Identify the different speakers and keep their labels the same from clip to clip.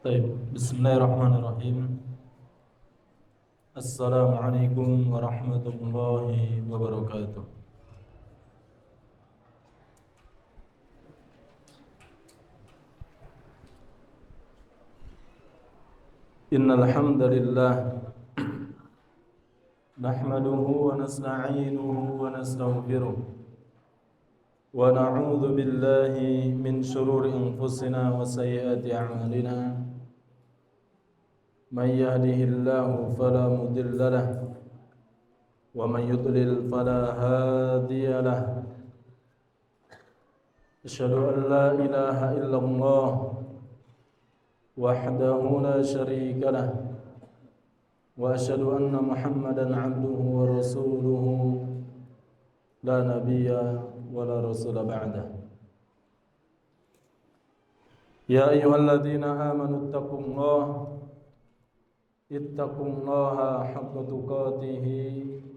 Speaker 1: طيب بسم الله الرحمن الرحيم. السلام عليكم ورحمة الله وبركاته. إن الحمد لله نحمده ونستعينه ونستغفره ونعوذ بالله من شرور أنفسنا وسيئات أعمالنا. من يهده الله فلا مضل له ومن يضلل فلا هادي له. أشهد أن لا إله إلا الله وحده لا شريك له وأشهد أن محمدا عبده ورسوله لا نبي ولا رسول بعده. يا أيها الذين آمنوا اتقوا الله حق تقاته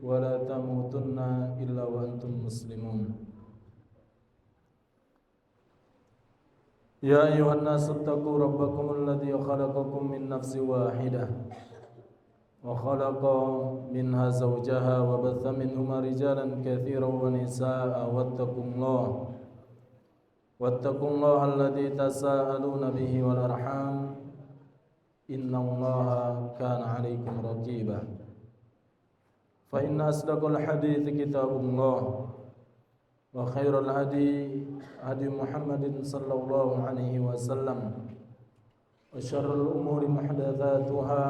Speaker 1: ولا تموتن إلا وأنتم مسلمون. يا أيها الناس اتقوا ربكم الذي خلقكم من نفس واحدة وخلق منها زوجها وبث منهما رجالا كثيرا ونساء واتقوا الله الذي تساءلون به والأرحام إن الله كان عليكم رقيبا. فإن أصدق الحديث كتاب الله وخير الهدي هدي محمد صلى الله عليه وسلم وشر الأمور محدثاتها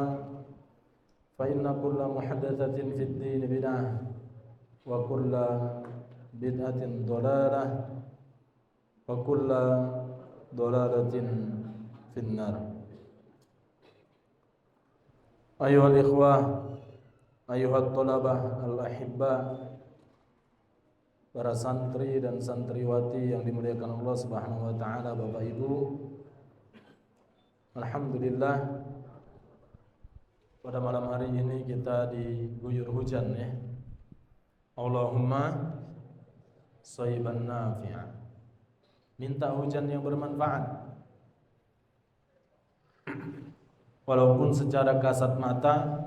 Speaker 1: فإن كل محدثة في الدين بدعة وكل بدعة ضلالة وكل ضلالة في النار. أيها الإخوة أيها الطلبة الأحباء, para santri dan santriwati yang dimuliakan Allah Subhanahu wa taala, Bapak Ibu. Alhamdulillah, pada malam hari ini kita diguyur hujan ya. Allahumma shayban nafi'a. Minta hujan yang bermanfaat. Walaupun secara kasat mata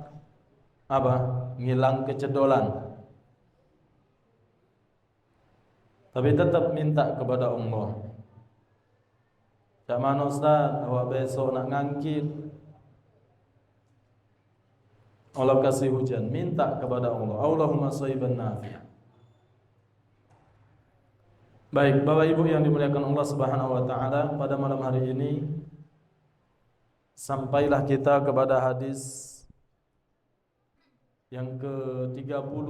Speaker 1: ngilang kecedolan, tapi tetap minta kepada Allah. Zaman Ustaz, awak besok nak ngangkit, Allah kasih hujan, minta kepada Allah. Allahumma shayban nafi'a. Baik, Bapak Ibu yang dimuliakan Allah Subhanahu wa taala, pada malam hari ini sampailah kita kepada hadis yang ke-30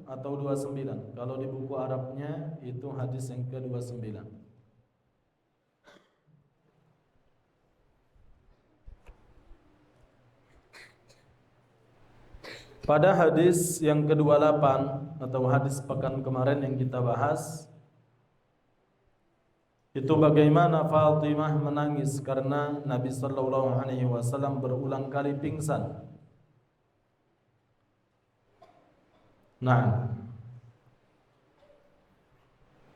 Speaker 1: atau 29. Kalau di buku Arabnya itu hadis yang ke-29. Pada hadis yang ke-28 atau hadis pekan kemarin yang kita bahas, itu bagaimana Fatimah menangis karena Nabi sallallahu alaihi wasallam berulang kali pingsan. Nah,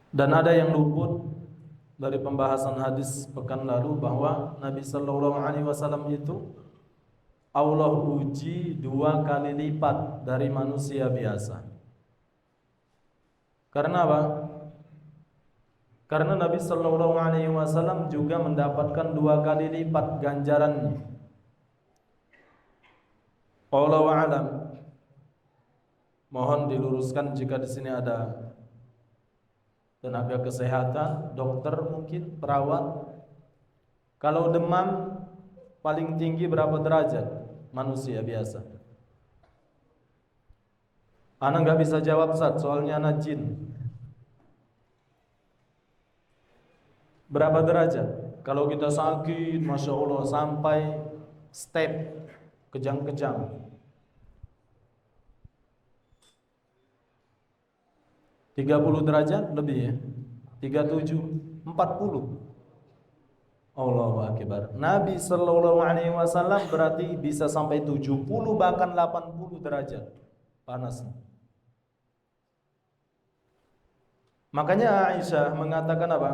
Speaker 1: dan ada yang luput dari pembahasan hadis pekan lalu bahwa Nabi sallallahu alaihi wasallam itu Allah uji 2 kali lipat dari manusia biasa. Karena apa? Karena Nabi sallallahu alaihi wasallam juga mendapatkan 2 kali lipat ganjarannya. Wallahu a'lam. Mohon diluruskan jika di sini ada tenaga kesehatan, dokter mungkin, perawat. Kalau demam paling tinggi berapa derajat manusia biasa? Ana nggak bisa jawab Ustaz, soalnya ana jin. Berapa derajat? Kalau kita sakit, Masya Allah, sampai step kejang-kejang 30 derajat lebih ya, 37, 40. Allahu Akbar. Nabi sallallahu alaihi wasallam berarti bisa sampai 70 bahkan 80 derajat panasnya. Makanya Aisyah mengatakan apa?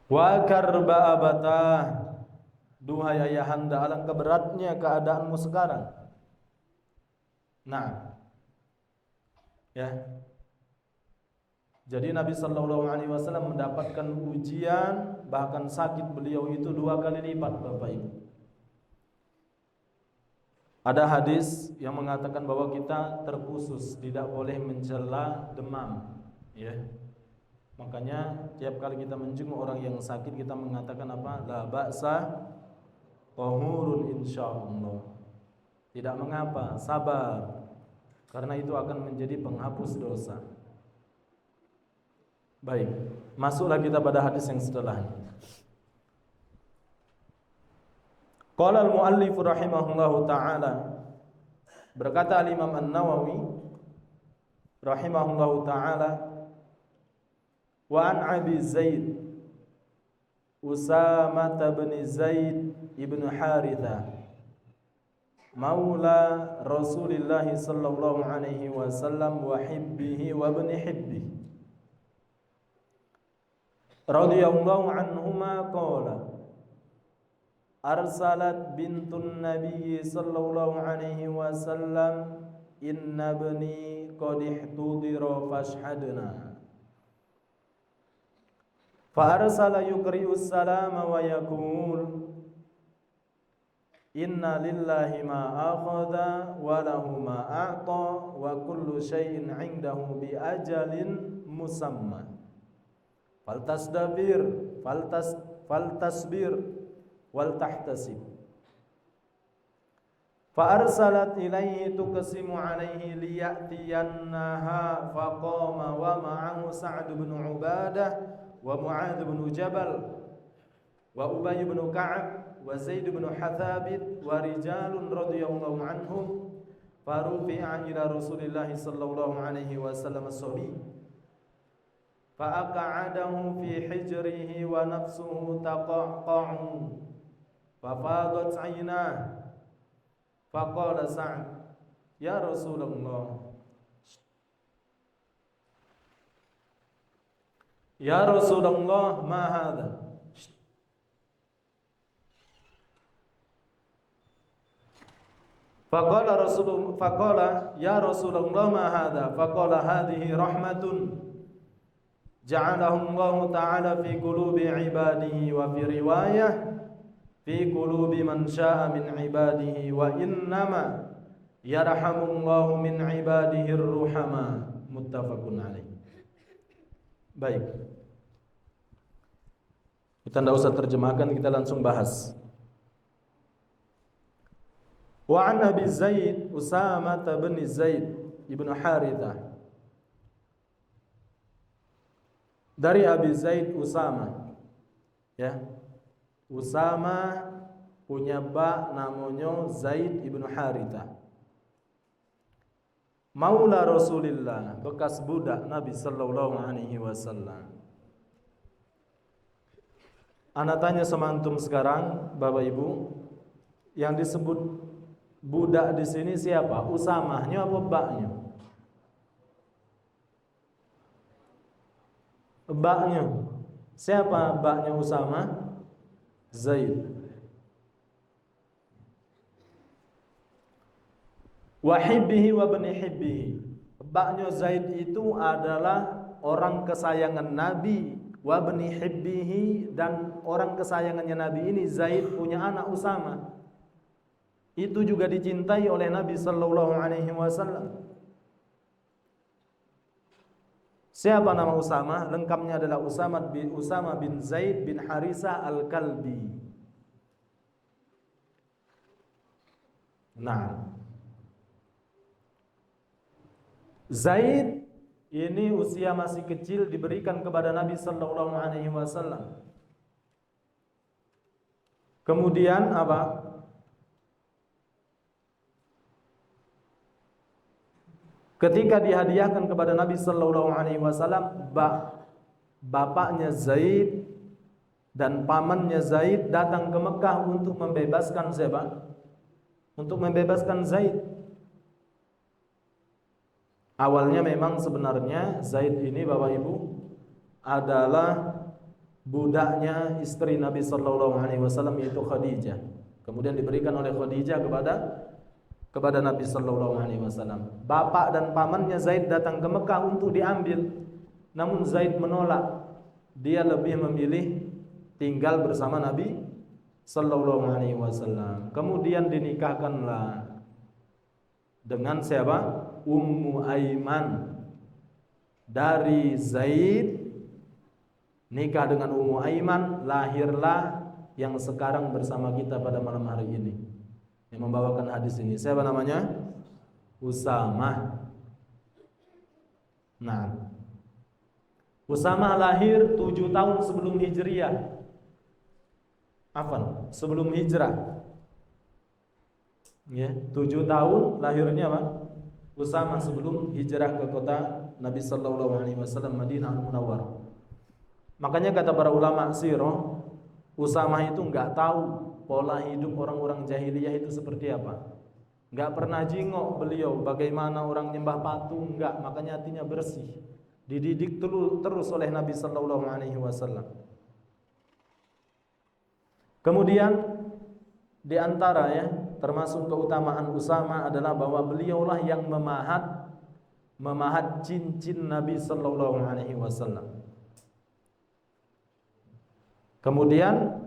Speaker 1: Wa karba abatah, duhai ayahanda, alangkah beratnya keadaanmu sekarang. Nah, ya. Jadi Nabi Shallallahu Alaihi Wasallam mendapatkan ujian, bahkan sakit beliau itu 2 kali lipat, Bapak Ibu. Ada hadis yang mengatakan bahwa kita terkhusus tidak boleh mencela demam, ya. Makanya tiap kali kita menjenguk orang yang sakit, kita mengatakan apa? La ba'sa tahurun insyaallah. Tidak mengapa, sabar, karena itu akan menjadi penghapus dosa. Baik, masuklah kita pada hadis yang setelahnya. Qala al-muallif rahimahullahu taala, berkata al-Imam An-Nawawi rahimahullahu taala, wa an Abi Zaid Usamah bin Zaid ibn Harithah maula Rasulillah sallallahu alaihi wasallam wa hibbihi wa ibn hibbihi radhiyallahu anhuma qala arsalat bintun nabiy sallallahu alaihi wasallam inna ibni qad ihtudira fashhadna fa arsala yuqri'us salama wa yaqul inna lillahi ma akhadha wa lahu ma a'ta wa kullu syai'in 'indahu bi ajalin musamma faltasbir wal tahtasib. Fa arsalat ilaihi tuqsimu alaihi liya'tiyannaha faqama wa ma'ahu Sa'd bin Ubadah wa Mu'adz bin Jabal wa Ubay bin Ka'ab wa Zaid bin Hathabit wa rijalun radhiyallahu anhum farufi'a ila Rasulillah sallallahu alaihi wasallam as-sabi fa'aqa'adahu fi hijrihi wa nafsuhu taqaqqa'u fafadat 'aynah faqala Sa'd ya Rasulullah ya Rasulullah ma hadha faqala ya Rasulullah ma hadha faqala hadhihi rahmatun ja'alahu Allah ta'ala fi qulubi ibadihi wa fi riwayah fi qulubi man syaa min ibadihi wa innama yarhamu Allah min ibadihi ar-ruhama muttafaqun alaih. Baik, kita tidak usah terjemahkan, kita langsung bahas. Wa an Abi Zaid Usamah bin Zaid ibn Harithah, dari Abi Zaid Usamah, ya. Usamah punya bak namanya Zaid ibn Harithah, maula Rasulillah, bekas budak Nabi sallallahu alaihi wasallam. Ana tanya sama antum sekarang, Bapak Ibu, yang disebut budak di sini siapa? Usamahnya apa baknya? Baknya. Siapa baknya Usamah? Zaid. Wa hibbihi wa bani hibbihi. Baknya Zaid itu adalah orang kesayangan Nabi, wa bani hibbihi, dan orang kesayangannya Nabi ini Zaid punya anak Usamah. Itu juga dicintai oleh Nabi sallallahu alaihi wasallam. Siapa nama Usamah? Lengkapnya adalah Usamah bin Zaid bin Harisah al-Kalbi. Nah, Zaid ini usia masih kecil diberikan kepada Nabi sallallahu alaihi wasallam. Kemudian apa? Ketika dihadiahkan kepada Nabi sallallahu alaihi wasallam, bapaknya Zaid dan pamannya Zaid datang ke Mekah untuk membebaskan siapa? Untuk membebaskan Zaid. Awalnya memang sebenarnya Zaid ini, Bapak Ibu, adalah budaknya istri Nabi sallallahu alaihi wasallam yaitu Khadijah. Kemudian diberikan oleh Khadijah kepada Nabi sallallahu alaihi wasallam. Bapak dan pamannya Zaid datang ke Mekah untuk diambil. Namun Zaid menolak. Dia lebih memilih tinggal bersama Nabi sallallahu alaihi wasallam. Kemudian dinikahkanlah dengan siapa? Ummu Aiman. Dari Zaid nikah dengan Ummu Aiman, lahirlah yang sekarang bersama kita pada malam hari ini, yang membawakan hadis ini. Siapa namanya? Usamah. Nah, Usamah lahir 7 tahun sebelum Hijriah. Afwan, sebelum hijrah. Ya, 7 tahun lahirnya apa? Usamah sebelum hijrah ke kota Nabi sallallahu alaihi wasallam Madinah Al-Munawwarah. Makanya kata para ulama sirah, Usamah itu enggak tahu pola hidup orang-orang jahiliyah itu seperti apa. Enggak pernah jingok beliau bagaimana orang nyembah patung, enggak, makanya hatinya bersih. Dididik terus oleh Nabi sallallahu alaihi wasallam. Kemudian di antara termasuk keutamaan Usamah adalah bahwa beliaulah yang memahat cincin Nabi sallallahu alaihi wasallam. Kemudian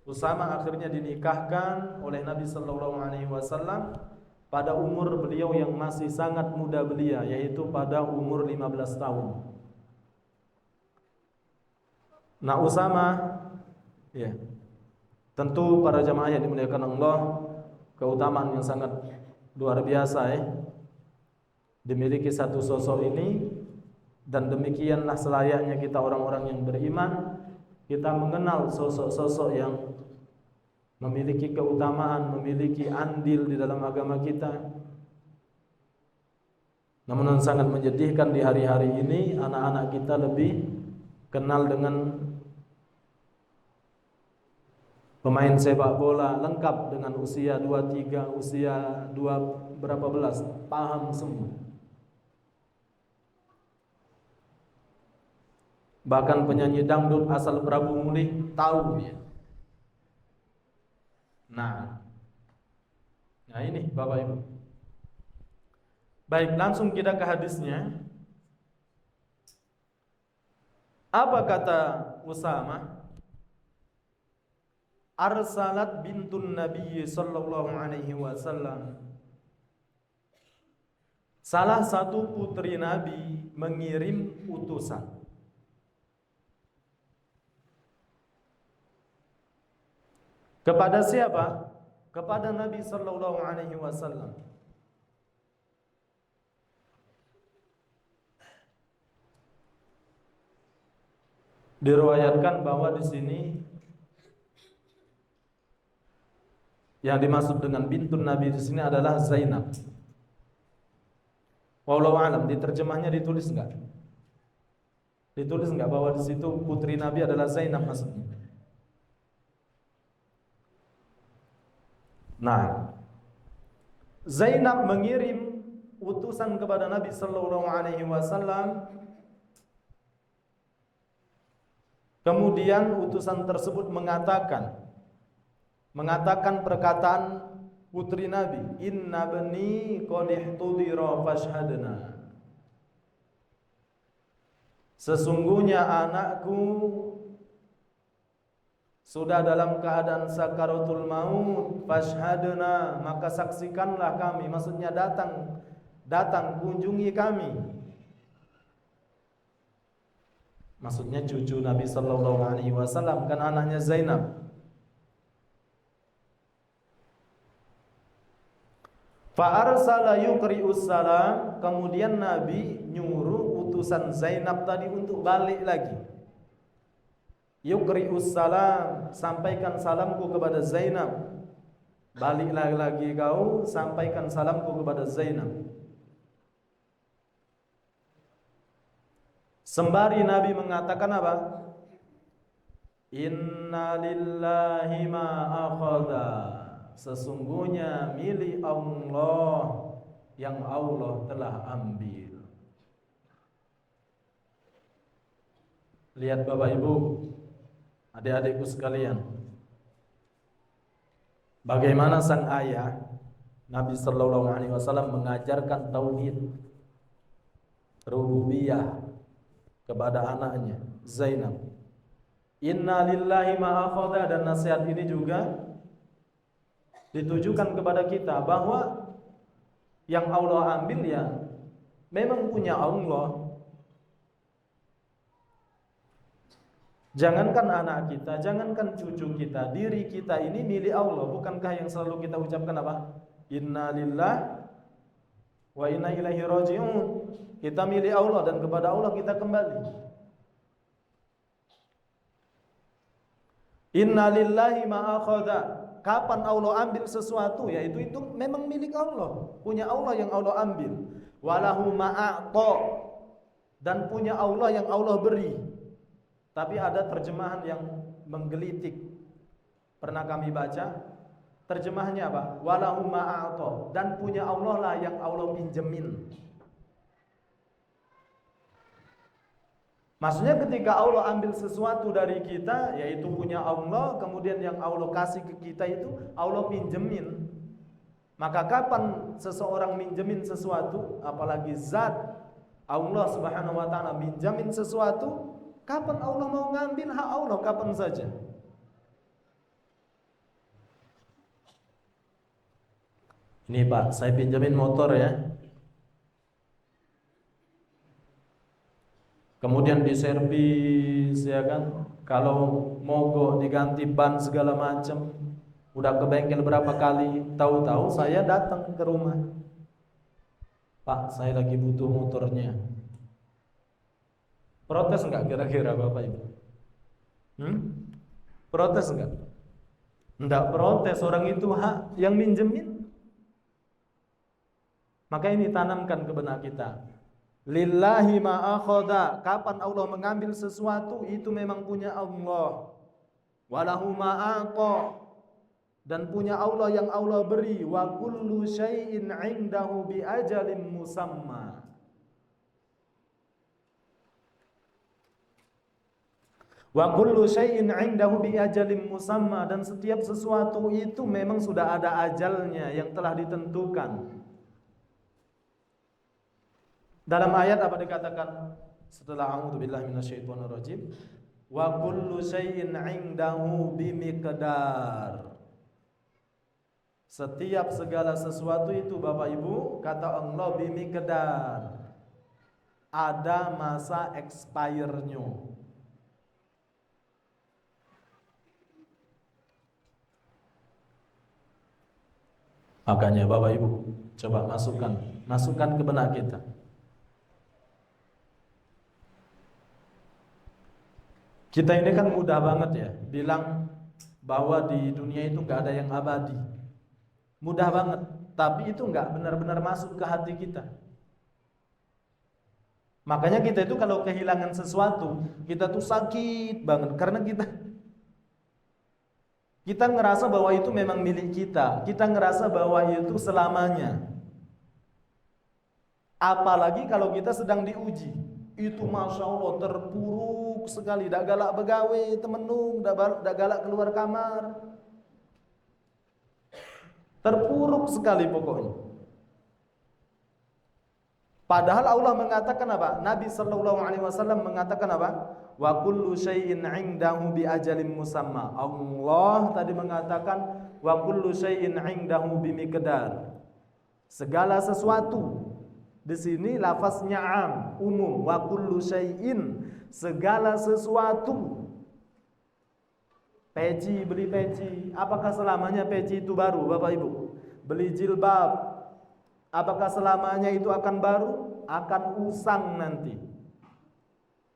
Speaker 1: Usamah akhirnya dinikahkan oleh Nabi sallallahu alaihi wasallam pada umur beliau yang masih sangat muda belia, yaitu pada umur 15 tahun. Nah, Usamah tentu para jamaah yang dimuliakan Allah, keutamaan yang sangat luar biasa dimiliki satu sosok ini, dan demikianlah selayaknya kita orang-orang yang beriman, kita mengenal sosok-sosok yang memiliki keutamaan, memiliki andil di dalam agama kita. Namun sangat menyedihkan di hari-hari ini anak-anak kita lebih kenal dengan pemain sepak bola lengkap dengan usia 23, usia 2 berapa belas, paham semua. Bahkan penyanyi dangdut asal Prabu Mulih tahu dia. Nah ini Bapak Ibu. Baik, langsung kita ke hadisnya. Apa kata Usamah? Arsalat bintun Nabi sallallahu alaihi wasallam. Salah satu putri Nabi mengirim utusan. Kepada siapa? Kepada Nabi sallallahu alaihi wasallam. Diriwayatkan bahwa di sini yang dimaksud dengan bintun Nabi di sini adalah Zainab. Wallahu alam, di terjemahnya ditulis enggak? Ditulis enggak bahwa di situ putri Nabi adalah Zainab maksudnya? Nah, Zainab mengirim utusan kepada Nabi sallallahu alaihi wasallam. Kemudian utusan tersebut mengatakan perkataan putri Nabi, "Inna bani qad ihtudira fashhadna." Sesungguhnya anakku sudah dalam keadaan sakaratul maut, fashhadna, maka saksikanlah kami, maksudnya datang kunjungi kami. Maksudnya cucu Nabi sallallahu alaihi wasallam, kan anaknya Zainab. Fa arsala yuqri'us salam, kemudian Nabi nyuruh utusan Zainab tadi untuk balik lagi. Yuqri'us salam, sampaikan salamku kepada Zainab. Baliklah lagi kau, sampaikan salamku kepada Zainab. Sembari Nabi mengatakan apa? Inna lillahi ma akhadha, sesungguhnya milik Allah yang Allah telah ambil. Lihat Bapak Ibu, adik-adikku sekalian, bagaimana sang ayah Nabi sallallahu alaihi wasallam mengajarkan tauhid rububiyah kepada anaknya Zainab. Inna lillahi ma akhadha, dan nasihat ini juga ditujukan kepada kita bahwa yang Allah ambil ya memang punya Allah. Jangankan anak kita, jangankan cucu kita, diri kita ini milik Allah. Bukankah yang selalu kita ucapkan apa? Inna lillahi wa inna ilaihi raji'un. Kita milik Allah dan kepada Allah kita kembali. Inna lillahi ma akhadha. Kapan Allah ambil sesuatu, yaitu itu memang milik Allah, punya Allah yang Allah ambil. Walahu ma a'ta, dan punya Allah yang Allah beri. Tapi ada terjemahan yang menggelitik. Pernah kami baca terjemahannya apa? Walahu ma a'ta, dan punya Allah lah yang Allah pinjemin. Maksudnya ketika Allah ambil sesuatu dari kita, yaitu punya Allah, kemudian yang Allah kasih ke kita itu Allah pinjemin. Maka kapan seseorang minjemin sesuatu, apalagi zat Allah Subhanahu wa taala minjamin sesuatu, kapan Allah mau ngambil hak Allah, kapan saja. Ini Pak, saya pinjamin motor ya. Kemudian diservis ya kan. Kalau mogok diganti ban segala macam. Udah ke bengkel berapa kali, tahu-tahu saya datang ke rumah. Pak, saya lagi butuh motornya. Protes enggak kira-kira Bapak Ibu? Protes enggak? Enggak protes, orang itu hak yang minjemin. Maka ini tanamkan ke benak kita. Lillahi ma akhadha, kapan Allah mengambil sesuatu itu memang punya Allah. Walahu ma a'ta, dan punya Allah yang Allah beri. Wa kullu syai'in 'indahu bi ajalin musamma. Wa kullu syai'in 'indahu bi ajalin musamma, dan setiap sesuatu itu memang sudah ada ajalnya yang telah ditentukan. Dalam ayat apa dikatakan setelah a'udzubillahi minasyaitonir rajim? Wa kullu syai'in 'indahu bimiqdar. Setiap segala sesuatu itu Bapak Ibu, kata Allah, bimiqdar. Ada masa expire-nya. Makanya Bapak Ibu, coba masukkan ke benak kita. Kita ini kan mudah banget ya bilang bahwa di dunia itu nggak ada yang abadi. Mudah banget, tapi itu nggak benar-benar masuk ke hati kita. Makanya kita itu kalau kehilangan sesuatu, kita tuh sakit banget karena kita ngerasa bahwa itu memang milik kita. Kita ngerasa bahwa itu selamanya. Apalagi kalau kita sedang diuji, itu Masya Allah terpuruk sekali, dak galak begawe temenung, dak galak keluar kamar, terpuruk sekali pokoknya. Padahal Allah mengatakan apa? Nabi sallallahu alaihi wasallam mengatakan apa? Wa kullu syai'in 'indahu bi ajalin musamma. Allah tadi mengatakan wa kullu syai'in 'indahu bi miqdar. Segala sesuatu. Di sini lafaznya am, umum. Wa kullu syai'in, segala sesuatu. Peci, beli peci, apakah selamanya peci itu baru Bapak Ibu? Beli jilbab, apakah selamanya itu akan baru? Akan usang nanti.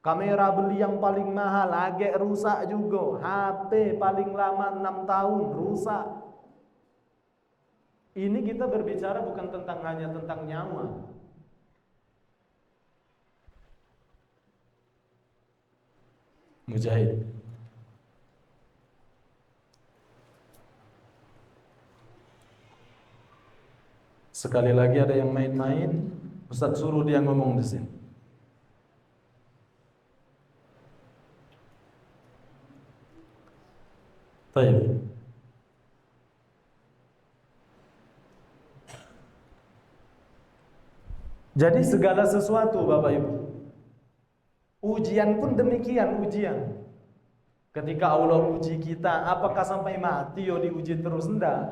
Speaker 1: Kamera beli yang paling mahal, agak rusak juga. HP paling lama 6 tahun, rusak. Ini kita berbicara bukan hanya tentang nyawa. Mujahid. Sekali lagi ada yang main-main, Ustaz suruh dia ngomong di sini. Baik. Jadi segala sesuatu Bapak Ibu, ujian pun demikian ujian. Ketika Allah uji kita, apakah sampai mati yo diuji terus? Enggak.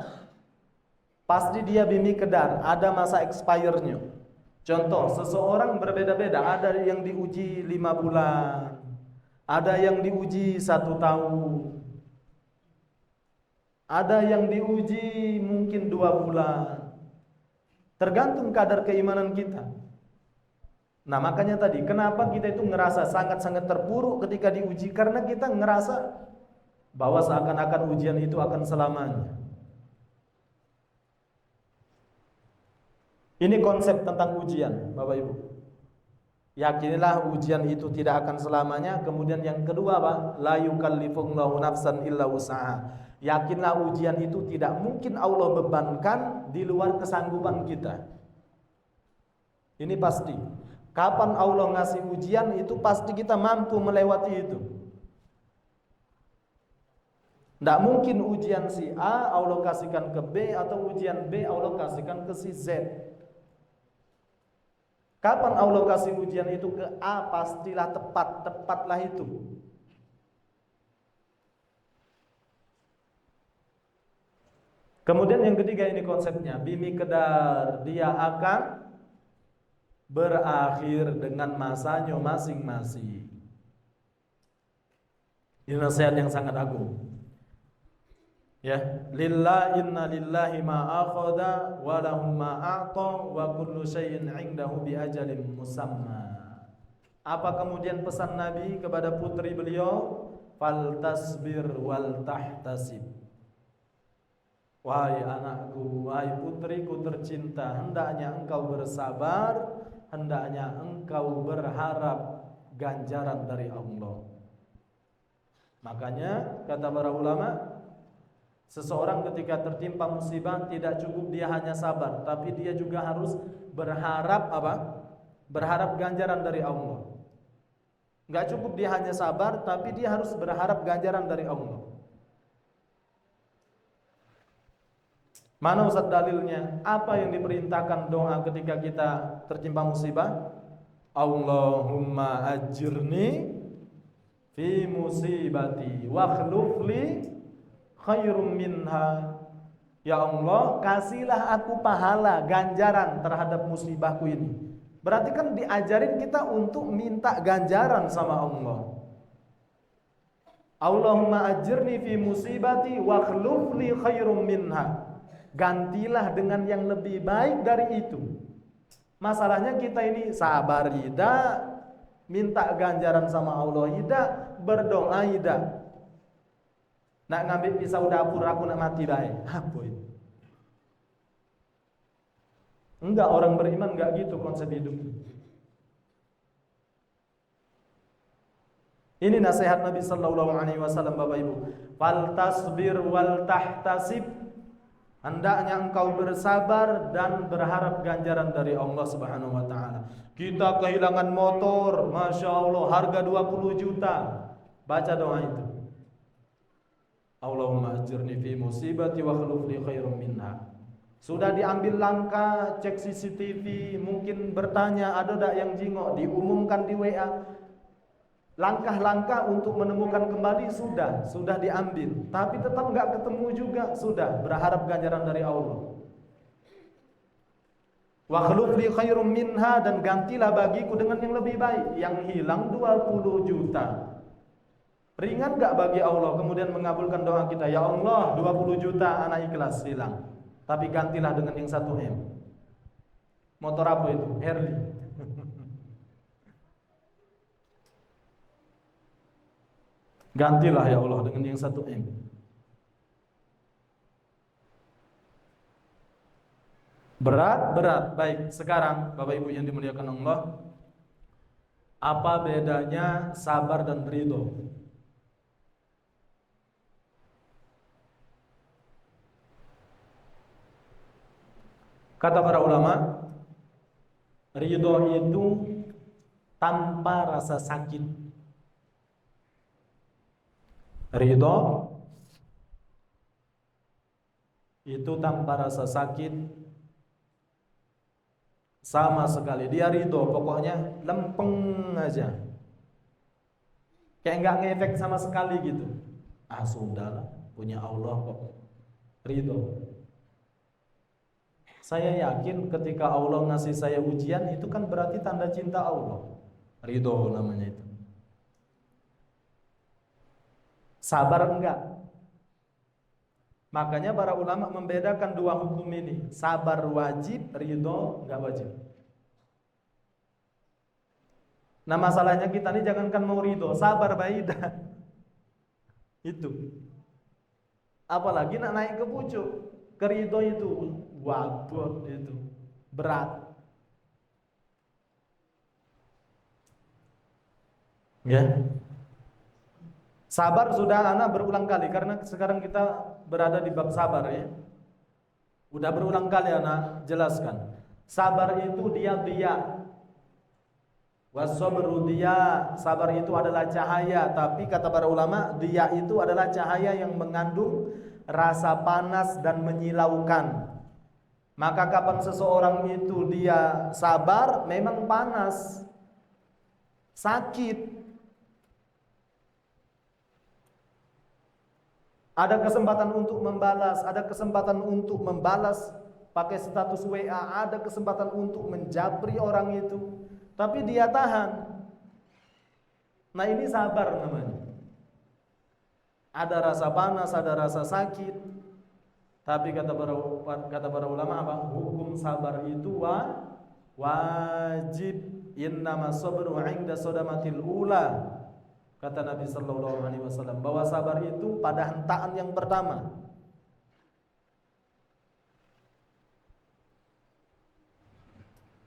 Speaker 1: Pasti dia bimi kedar, ada masa expire-nya. Contoh, seseorang berbeda-beda, ada yang diuji 5 bulan, ada yang diuji 1 tahun, ada yang diuji mungkin 2 bulan. Tergantung kadar keimanan kita. Nah makanya tadi, kenapa kita itu ngerasa sangat-sangat terpuruk ketika diuji? Karena kita ngerasa bahwa seakan-akan ujian itu akan selamanya. Ini konsep tentang ujian, Bapak Ibu. Yakinilah ujian itu tidak akan selamanya. Kemudian yang kedua apa? La yukallifullahu nafsan illa wus'aha. Yakinlah ujian itu tidak mungkin Allah bebankan di luar kesanggupan kita. Ini pasti. Kapan Allah ngasih ujian itu pasti kita mampu melewati itu. Tidak mungkin ujian si A Allah kasihkan ke B, atau ujian B Allah kasihkan ke si Z. Kapan Allah kasih ujian itu ke A, pastilah tepatlah itu. Kemudian yang ketiga ini konsepnya, bimi kedar, dia akan berakhir dengan masanya masing-masing. Ini nasihat yang sangat agung. Ya, inna lillahi ma akhadha wa lahu ma a'ta wa kullu syai'in 'indahu bi ajalin musamma. Apa kemudian pesan Nabi kepada putri beliau? Fal tasbir wal tahtasib. Wahai anakku, wahai putriku tercinta, hendaknya engkau bersabar, hendaknya engkau berharap ganjaran dari Allah. Makanya kata para ulama, seseorang ketika tertimpa musibah tidak cukup dia hanya sabar, tapi dia juga harus berharap apa? Berharap ganjaran dari Allah. Enggak cukup dia hanya sabar, tapi dia harus berharap ganjaran dari Allah. Mana Ustaz dalilnya? Apa yang diperintahkan doa ketika kita tertimpa musibah? Allahumma ajirni fi musibati wa khlufli khairum minha. Ya Allah, kasihlah aku pahala, ganjaran terhadap musibahku ini. Berarti kan diajarin kita untuk minta ganjaran sama Allah. Allahumma ajirni fi musibati wa khlufli khairum minha. Gantilah dengan yang lebih baik dari itu. Masalahnya kita ini sabar tidak, minta ganjaran sama Allah tidak, berdoa tidak. Nak ngambil pisau dapur aku nak mati baik. Apa itu? Enggak, orang beriman enggak gitu konsep hidup. Ini nasihat Nabi sallallahu alaihi wasallam Bapak Ibu. Fal tasbir wal tahtasib. Hendaknya engkau bersabar dan berharap ganjaran dari Allah Subhanahu wa taala. Kita kehilangan motor, Masya Allah, harga 20 juta. Baca doa itu. Allahumma ajirni fi musibati wa khluf li khairum minha. Sudah diambil langkah, cek CCTV, mungkin bertanya ada tak yang jingok, diumumkan di WA. Langkah-langkah untuk menemukan kembali sudah diambil, tapi tetap enggak ketemu juga, sudah berharap ganjaran dari Allah. Wa khluf li khairum minha, dan gantilah bagiku dengan yang lebih baik. Yang hilang 20 juta. Ringan enggak bagi Allah kemudian mengabulkan doa kita? Ya Allah, 20 juta anak ikhlas hilang, tapi gantilah dengan yang 1M. Motor apa itu? Harley. Gantilah ya Allah dengan yang 1M. Berat. Baik, sekarang Bapak Ibu yang dimuliakan Allah, apa bedanya sabar dan ridho? Kata para ulama, ridho itu tanpa rasa sakit. Ridho itu tanpa rasa sakit sama sekali. Dia ridho, pokoknya lempeng aja, kayak nggak ngefek sama sekali gitu. Ah sudahlah, punya Allah kok, ridho. Saya yakin ketika Allah ngasih saya ujian, itu kan berarti tanda cinta Allah. Ridho namanya itu. Sabar enggak? Makanya para ulama membedakan dua hukum ini. Sabar wajib, ridho enggak wajib. Nah masalahnya kita ini jangankan mau ridho, sabar baidah. Itu. Apalagi nak naik ke pucuk, ke ridho itu, waduh itu berat. Ya. Sabar sudah anak berulang kali, karena sekarang kita berada di bab sabar ya. Udah berulang kali anak jelaskan. Sabar itu dia. Wasabru dia, sabar itu adalah cahaya, tapi kata para ulama, dia itu adalah cahaya yang mengandung rasa panas dan menyilaukan. Maka kapan seseorang itu dia sabar, memang panas, sakit. Ada kesempatan untuk membalas, ada kesempatan untuk membalas pakai status WA, ada kesempatan untuk menjabri orang itu, tapi dia tahan. Nah ini sabar namanya. Ada rasa panas, ada rasa sakit, tapi kata para ulama apa? Hukum sabar itu wajib. Innama sabru 'inda sadamatil ula. Kata Nabi sallallahu alaihi wasallam bahwa sabar itu pada hentaan yang pertama.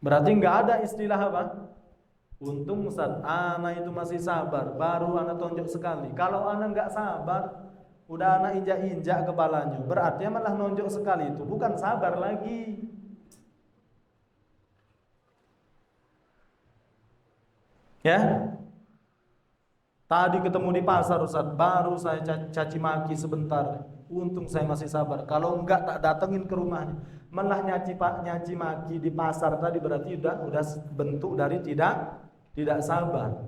Speaker 1: Berarti enggak ada istilah apa? Untung Ustaz, ana itu masih sabar, baru ana tonjok sekali. Kalau ana enggak sabar, udah ana injak-injak kepalanya, berarti malah nonjok sekali, itu bukan sabar lagi. Ya? Tadi ketemu di pasar Ustaz, baru saya caci maki sebentar. Untung saya masih sabar. Kalau enggak tak datengin ke rumahnya. Malah nyaci maki di pasar tadi, berarti udah bentuk dari tidak sabar.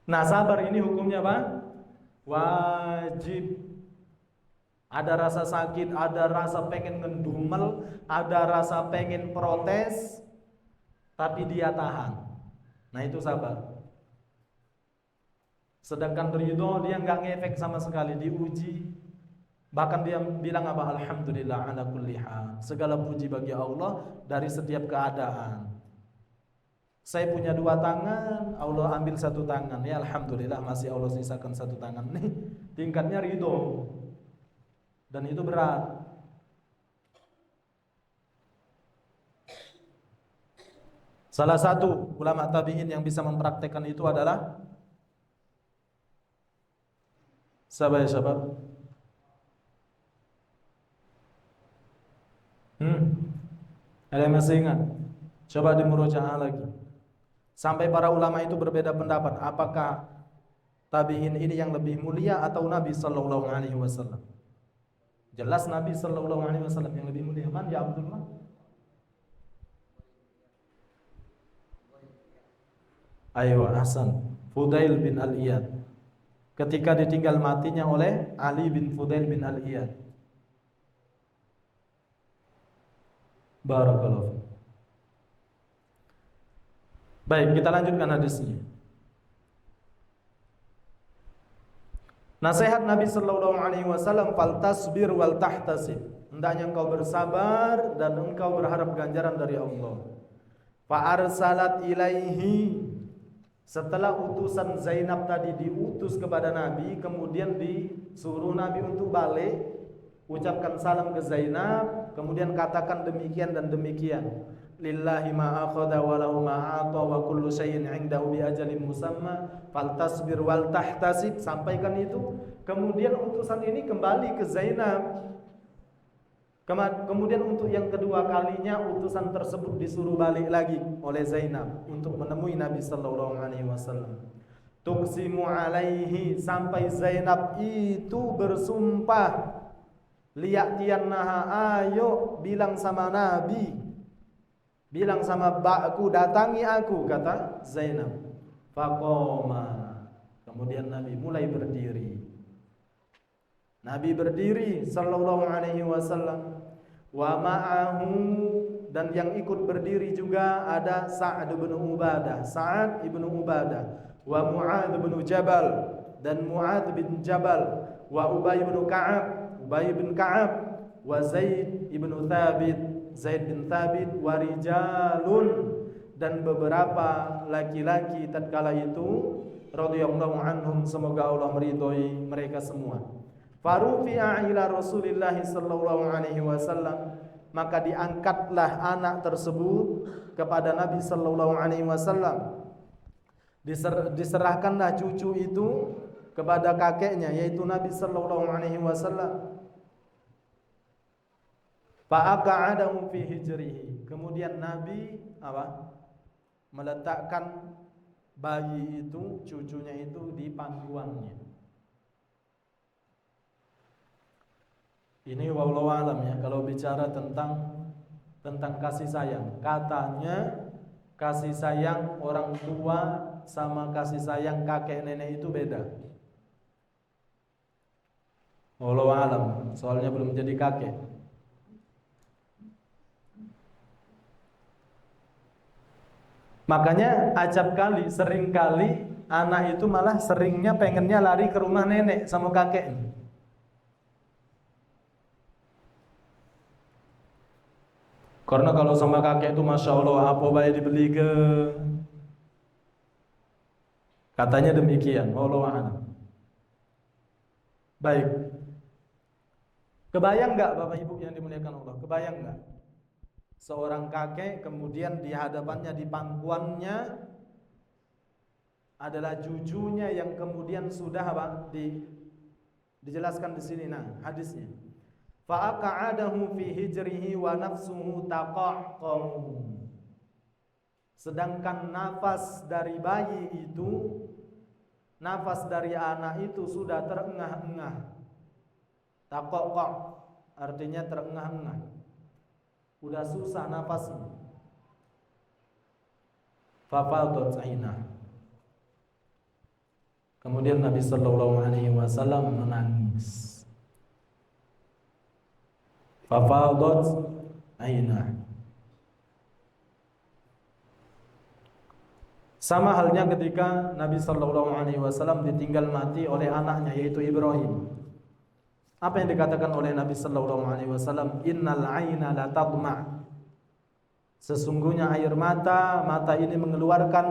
Speaker 1: Nah, sabar ini hukumnya apa? Wajib. Ada rasa sakit, ada rasa pengen ngedumel, ada rasa pengen protes, tapi dia tahan. Nah itu sabar. Sedangkan ridho dia nggak ngefek sama sekali, diuji. Bahkan dia bilang apa? Alhamdulillah ala kulli hal. Segala puji bagi Allah dari setiap keadaan. Saya punya dua tangan, Allah ambil satu tangan. Ya alhamdulillah masih Allah sisakan satu tangan. Nih tingkatnya ridho. Dan itu berat. Salah satu ulama tabi'in yang bisa mempraktekkan itu adalah siapa? Ada yang masih ingat? Coba dimurojaah lagi. Sampai para ulama itu berbeda pendapat, apakah tabi'in ini yang lebih mulia atau Nabi sallallahu alaihi wasallam? Jelas Nabi sallallahu alaihi wasallam yang lebih mulia. Man ya Abdullah? Ayo Hasan, Fudail bin Al-Iyad. Ketika ditinggal matinya oleh Ali bin Fudail bin Al-Iyad. Barakallahu. Baik, kita lanjutkan hadisnya. Nasihat Nabi sallallahu alaihi wasallam, fal tasbir wal tahtasib. Hendaknya engkau bersabar dan engkau berharap ganjaran dari Allah. Fa arsalat ilaihi. Setelah utusan Zainab tadi diutus kepada Nabi, kemudian disuruh Nabi untuk balik, ucapkan salam ke Zainab, kemudian katakan demikian dan demikian. Lillahi ma akhadha wa lahu ma ata wa kullu syai'in 'indahu bi ajalin musamma faltasbir wal tahtasib, sampaikan itu. Kemudian utusan ini kembali ke Zainab. Kemudian untuk yang kedua kalinya utusan tersebut disuruh balik lagi oleh Zainab untuk menemui Nabi sallallahu alaihi wasallam. tuqsimu alaihi, sampai Zainab itu bersumpah, liya'tiyannaha, ayo bilang sama Nabi, bilang sama bakku, datangi aku, kata Zainab. Faqoma, kemudian Nabi mulai berdiri. Nabi berdiri sallallahu alaihi wasallam. Wa ma'ahu, dan yang ikut berdiri juga ada Sa'ad bin Ubadah, Sa'ad ibn Ubadah, wa Mu'adz bin Jabal, dan Mu'adz bin Jabal, wa Ubay bin Ka'ab, Ubay bin Ka'ab, wa Zaid ibn Thabit, Zaid bin Thabit, wa rijalun, dan beberapa laki-laki tatkala itu radhiyallahu anhum, semoga Allah meridhoi mereka semua. Farufi'a ila Rasulillah sallallahu alaihi wasallam, maka diangkatlah anak tersebut kepada Nabi sallallahu alaihi wasallam. Diserahkanlah cucu itu kepada kakeknya, yaitu Nabi sallallahu alaihi wasallam. Fa'aqa'adahu fi hijrihi, kemudian Nabi meletakkan bayi itu, cucunya itu di pangkuannya. Ini wallahu alam ya, kalau bicara tentang kasih sayang, katanya kasih sayang orang tua sama kasih sayang kakek nenek itu beda. Wallahu alam, soalnya belum jadi kakek. Makanya acap kali, sering kali anak itu malah seringnya pengennya lari ke rumah nenek sama kakek. Karena kalau sama kakek itu Masya Allah apa baik dibeli ke, katanya demikian. Wallahu a'lam. Baik, kebayang nggak Bapak Ibu yang dimuliakan Allah? Kebayang nggak seorang kakek kemudian di hadapannya, di pangkuannya adalah cucunya yang kemudian sudah dijelaskan di sini, nah hadisnya. Fa'aqa'adahu fi hijrihi wa nafsuhu taqaqqam. Sedangkan nafas dari bayi itu, nafas dari anak itu sudah terengah-engah. Taqaqqa artinya terengah-engah, udah susah nafasnya. Fafadat ainah, kemudian Nabi sallallahu alaihi wasallam menangis. Fafadat ainah. Sama halnya ketika Nabi sallallahu alaihi wasallam ditinggal mati oleh anaknya, yaitu Ibrahim. Apa yang dikatakan oleh Nabi sallallahu alaihi wasallam? Innal aina la tadma. Sesungguhnya air mata ini mengeluarkan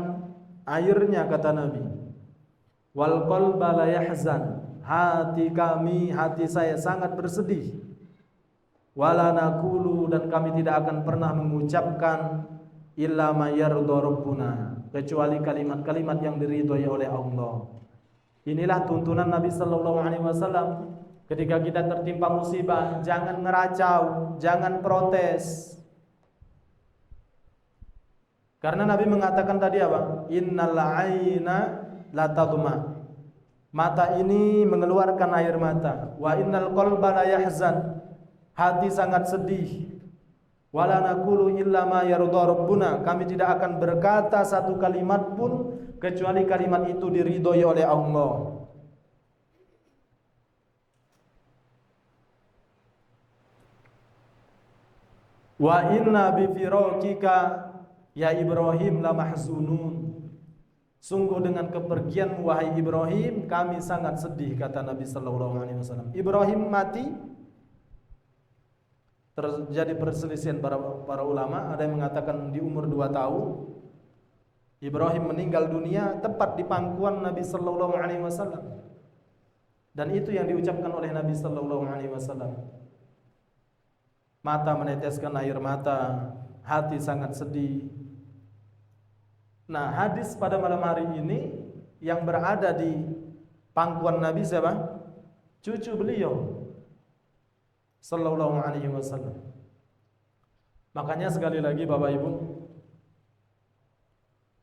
Speaker 1: airnya, kata Nabi. Wal qalba la yahzan. Hati saya sangat bersedih. Wala naqulu, dan kami tidak akan pernah mengucapkan illa ma yarda rabbuna, kecuali kalimat-kalimat yang diridhoi oleh Allah. Inilah tuntunan Nabi sallallahu alaihi wasallam. Ketika kita tertimpa musibah, jangan ngeracau, jangan protes. Karena Nabi mengatakan tadi apa? Innal aina la tadma. Mata ini mengeluarkan air mata. Wa innal qalba la yahzan. Hati sangat sedih. Wala naqulu illa ma yarda rabbuna. Kami tidak akan berkata satu kalimat pun kecuali kalimat itu diridhoi oleh Allah. Wa inna bi firaqika ya Ibrahim la mahzunun. Sungguh dengan kepergian wahai Ibrahim kami sangat sedih, kata Nabi sallallahu alaihi wasallam. Ibrahim mati, terjadi perselisihan para ulama. Ada yang mengatakan di umur 2 tahun. Ibrahim meninggal dunia tepat di pangkuan Nabi sallallahu alaihi wasallam. Dan itu yang diucapkan oleh Nabi sallallahu alaihi wasallam. Mata meneteskan air mata, hati sangat sedih. Nah, hadis pada malam hari ini yang berada di pangkuan Nabi siapa? Cucu beliau sallallahu alaihi wasallam. Makanya sekali lagi Bapak Ibu,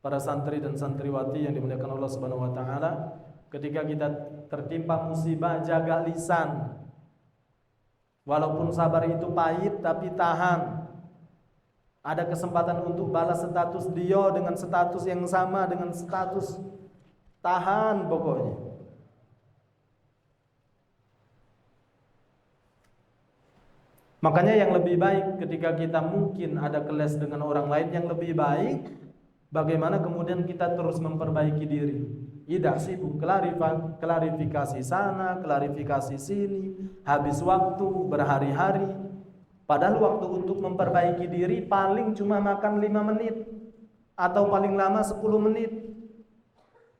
Speaker 1: para santri dan santriwati yang dimuliakan Allah Subhanahu wa taala, ketika kita tertimpa musibah, jaga lisan. Walaupun sabar itu pahit, tapi tahan. Ada kesempatan untuk balas status dia dengan status yang sama dengan status, tahan pokoknya. Makanya yang lebih baik ketika kita mungkin ada keles dengan orang lain, yang lebih baik bagaimana kemudian kita terus memperbaiki diri. Tidak sibuk klarifikasi sana, klarifikasi sini, habis waktu berhari-hari. Padahal waktu untuk memperbaiki diri paling cuma makan 5 menit atau paling lama 10 menit.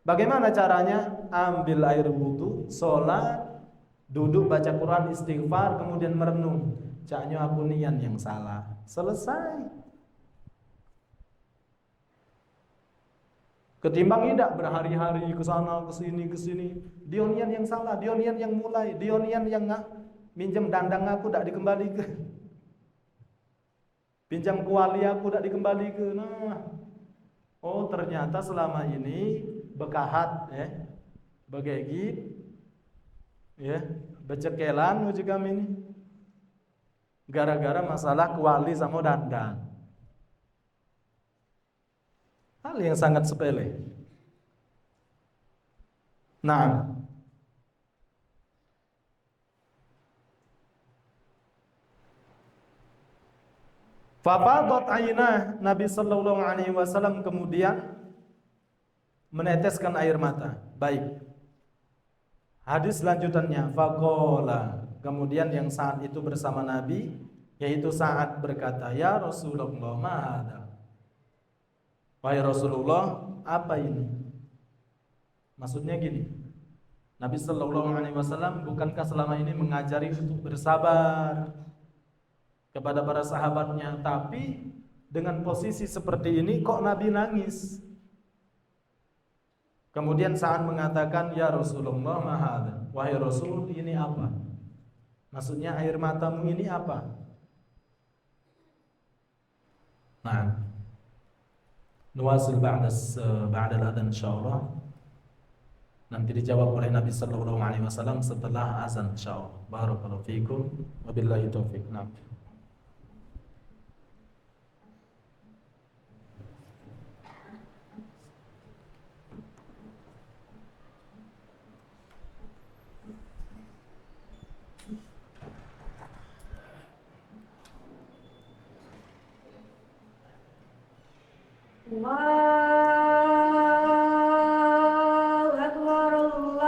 Speaker 1: Bagaimana caranya? Ambil air wudu, sholat, duduk baca Quran, istighfar, kemudian merenung. Caknya aku nian yang salah. Selesai. Ketimbang tidak berhari-hari ke sana ke sini. Dionian yang salah, Dionian yang mulai, Dionian yang minjem dandang aku tak dikembalikan. Pinjam kuali aku tak dikembalikan. Nah, oh ternyata selama ini bekahat begegit becekelan uji kami ini. Gara-gara masalah kuali sama dandang. Hal yang sangat sepele. Nah, fafadat ainah, Nabi sallallahu alaihi wasallam kemudian meneteskan air mata. Baik. Hadis lanjutannya, faqala, kemudian yang saat itu bersama Nabi, yaitu Sa'ad berkata, ya Rasulullah, ma hadza? Wahai Rasulullah, apa ini? Maksudnya gini, Nabi sallallahu alaihi wasallam bukankah selama ini mengajari untuk bersabar kepada para sahabatnya, tapi dengan posisi seperti ini kok Nabi nangis? Kemudian Sa'ad mengatakan, ya Rasulullah, ma hadza? Wahai Rasul, ini apa? Maksudnya air matamu ini apa? Nah, nuwasil ba'da al-adhan insyaallah. Nanti dijawab oleh Nabi sallallahu alaihi wasallam setelah azan insyaallah. Barakallahu fiikum wabillahi taufik. Nah.
Speaker 2: Allahu Akbar, Allahu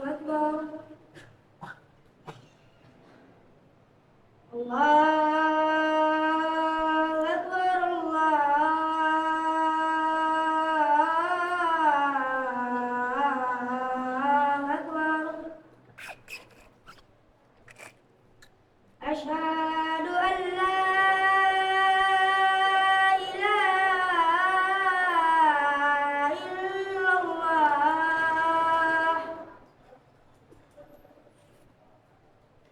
Speaker 2: Akbar, Allahu Akbar, Allahu Akbar. Asyhadu an la ilaha illallah.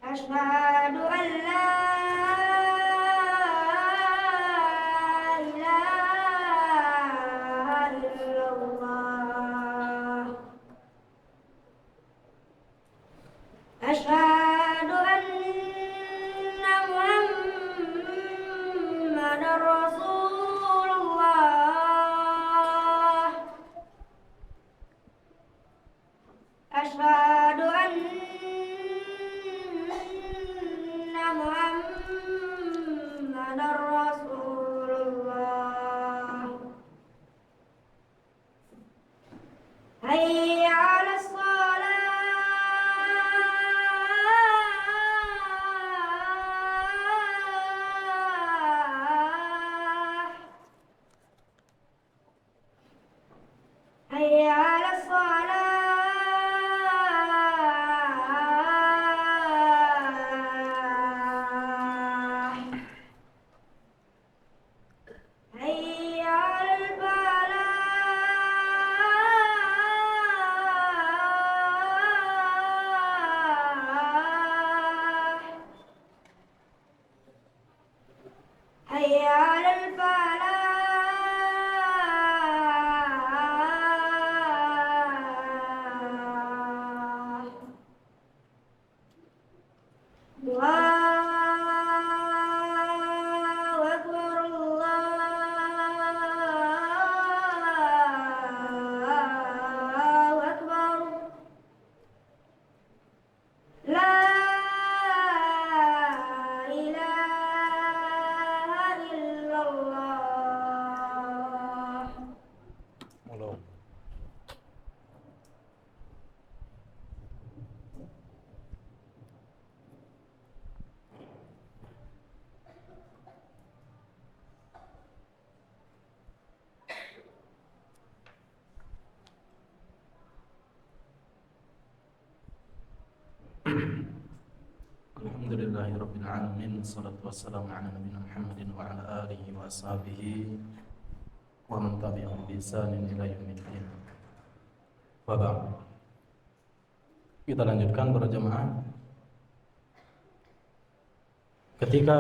Speaker 2: Asyhadu an la ilaha illallah. Asyhadu anna Muhammadar Rasulullah. Asyhadu anna Muhammadar Rasulullah. Hayya 'alas shalah. Hayya 'alas shalah. Hayya 'alal falah.
Speaker 1: rabbil alamin. Wassalatu wassalamu ala nabiyina Muhammadin wa ala alihi wa ashabihi wa man tabi'ahum bi ihsanin ila yaumiddin. Wa ba'd. Kita lanjutkan para jemaah. Ketika